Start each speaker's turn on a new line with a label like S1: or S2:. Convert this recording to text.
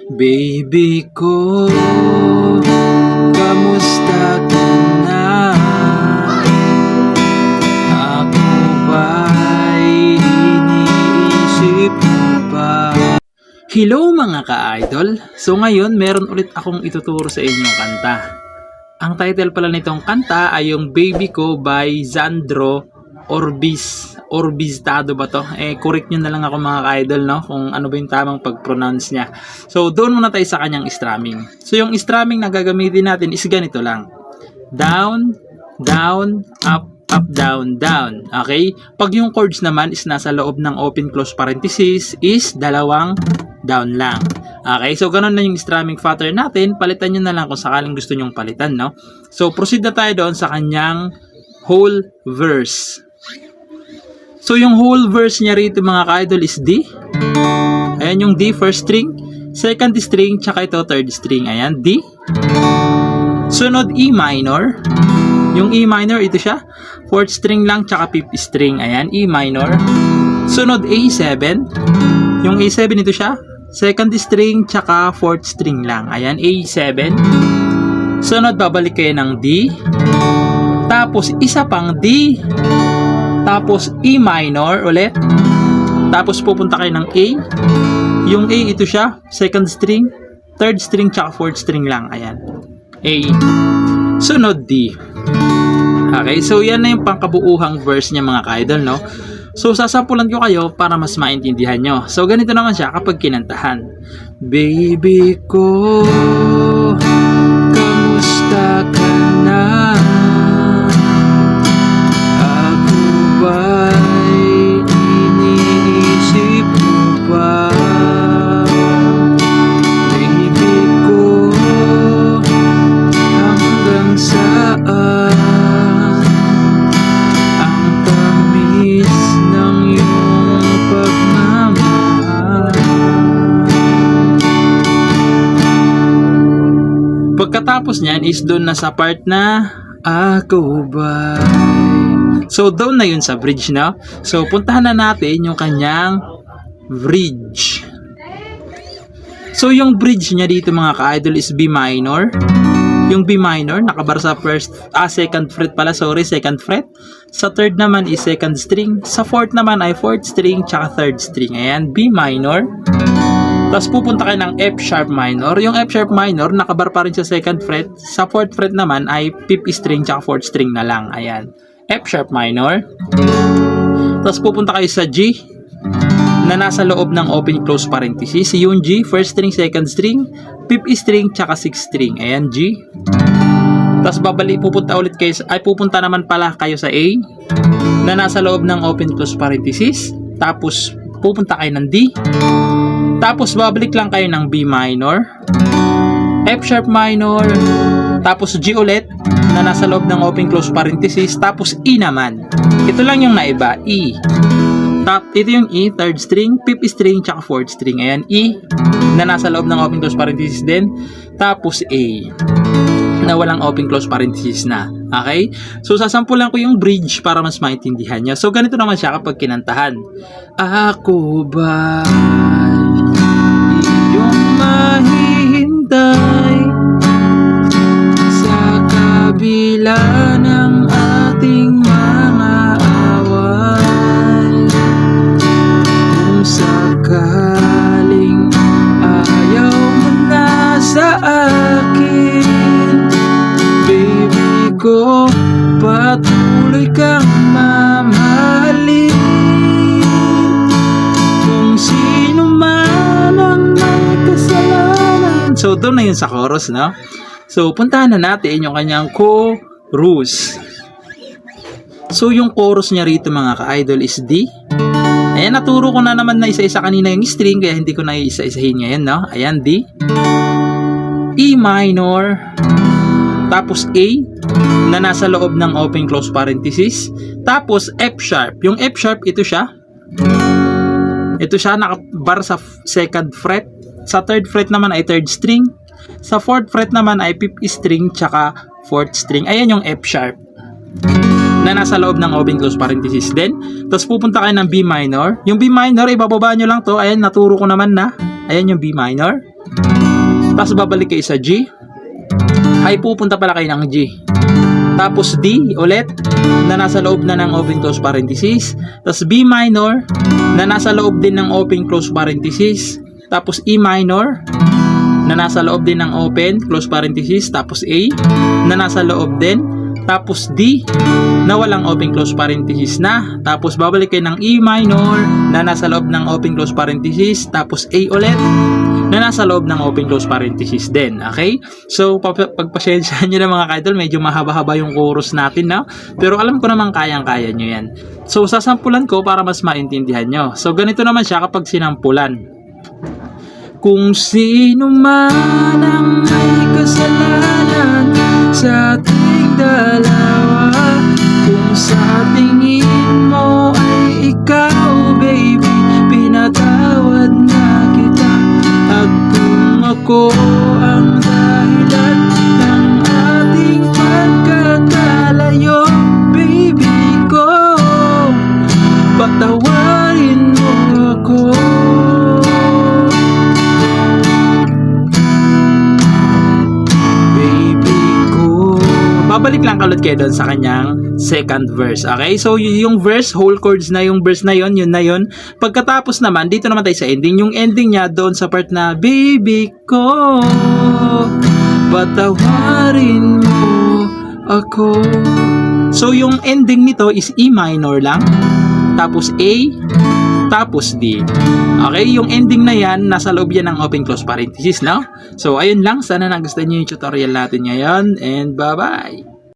S1: Baby ko, kamusta ka na? Ako ba'y iniisip mo ba? Hello mga ka-idol! So ngayon, meron ulit akong ituturo sa inyong kanta. Ang title pala nitong kanta ay yung Baby Ko by Zandro Orbiztado ba to? Correct nyo na lang ako mga ka-idol, no? Kung ano ba yung tamang pag-pronounce niya. So, doon muna tayo sa kanyang strumming. So, yung strumming na gagamitin natin is ganito lang. Down, down, up, up, down, down. Okay? Pag yung chords naman is nasa loob ng open close parenthesis is dalawang down lang. Okay? So, ganun na yung strumming pattern natin. Palitan nyo na lang kung sakaling gusto nyong palitan, no? So, proceed na tayo doon sa kanyang whole verse. So, yung whole verse niya rito mga ka-idol is D. Ayan yung D, first string. Second string, tsaka ito, third string. Ayan, D. Sunod, E minor. Yung E minor, ito siya. Fourth string lang, tsaka fifth string. Ayan, E minor. Sunod, A7. Yung A7, ito siya. Second string, tsaka fourth string lang. Ayan, A7. Sunod, babalik kayo ng D. Tapos, isa pang D. Tapos, E minor ulit. Tapos, pupunta kayo ng A. Yung A, ito siya. Second string, third string, tsaka fourth string lang. Ayan. A. Sunod, D. Okay, so yan na yung pangkabuuhang verse niya mga ka-idol, no? So, sasampulan ko kayo para mas maintindihan nyo. So, ganito naman siya kapag kinantahan. Baby ko, kamusta ka na? Pagkatapos niyan is doon na sa part na ako ba. So doon na yun sa bridge, no? So puntahan na natin yung kanyang bridge. So yung bridge niya dito mga ka-idol is B minor. Yung B minor nakabar sa second fret pala, second fret. Sa third naman is second string. Sa fourth naman ay fourth string tsaka third string. Ayan, B minor. Tapos pupunta kayo ng F sharp minor. Yung F sharp minor, nakabar pa rin sa second fret. Sa fourth fret naman ay fifth string tsaka fourth string na lang. Ayan. F sharp minor. Tapos pupunta kayo sa G na nasa loob ng open close parenthesis. Yung G, first string, second string, fifth string tsaka sixth string. Ayan, G. Tapos pupunta naman pala kayo sa A na nasa loob ng open close parenthesis. Tapos pupunta kayo ng D. Tapos babalik lang kayo ng B minor, F sharp minor, tapos G ulit na nasa loob ng open close parenthesis, tapos E naman. Ito lang yung naiba, E. Ito yung E, third string, fifth string, tsaka fourth string. Ayan, E na nasa loob ng open close parenthesis din, tapos A na walang open close parenthesis na. Okay? So, sasampulan ko yung bridge para mas maintindihan nyo. So, ganito naman siya kapag kinantahan. Ako ba iyong mahihintay sa kabila ng ating mga away, kung sakaling ayaw mo na sa akin, baby ko, patuloy kang mamahalin, kung sino man ang may kasalanan. So, doon na yun sa chorus, no? So, puntahan na natin yung kanyang chorus. So, yung chorus niya rito mga ka-idol is D. Ayan, naturo ko na naman na isa-isa kanina yung string, kaya hindi ko na isa-isahin ngayon, no? Ayan, D. E minor. Tapos A na nasa loob ng open close parenthesis. Tapos F sharp. Yung F sharp, ito siya. Ito siya, nakabar sa second fret. Sa third fret naman ay third string. Sa fourth fret naman ay fifth string tsaka fourth string. Ayan yung F sharp na nasa loob ng open close parenthesis din. Tapos pupunta kayo ng B minor. Yung B minor, ibababa nyo lang to. Ayan, naturo ko naman na. Ayan yung B minor. Tapos babalik kayo sa G. Ay, pupunta pala kayo ng G. Tapos D ulit, na nasa loob na ng open close parenthesis. Tapos B minor, na nasa loob din ng open close parenthesis. Tapos E minor, na nasa loob din ng open close parenthesis. Tapos A, na nasa loob din. Tapos D, na walang open close parenthesis na. Tapos babalik kayo ng E minor, na nasa loob ng open close parenthesis. Tapos A ulit, na nasa loob ng open close parenthesis din. Okay? So, pagpasyensyahan nyo na mga kaidol, medyo mahaba-haba yung chorus natin, no? Pero alam ko naman kayang-kaya nyo yan. So, sasampulan ko para mas maintindihan nyo. So, ganito naman siya kapag sinampulan. Kung sino man ang may kasalanan sa ating dalawa, kung sa tingin mo ay ikaw, baby, pinatawad na kita. At kung ako ang dahilan ng ating pagkakalayo, baby ko, patawarin mo ako. Babalik lang kalot kayo doon sa kanyang second verse. Okay? So, yung verse, whole chords na yung verse na yun na yun. Pagkatapos naman, dito naman tayo sa ending. Yung ending niya doon sa part na, baby ko, patawarin mo ako. So, yung ending nito is E minor lang. Tapos A, tapos D. Okay, yung ending na yan, nasa loob yan ng open close parenthesis, no? So, ayun lang. Sana nagustuhan nyo yung tutorial natin ngayon. And bye-bye!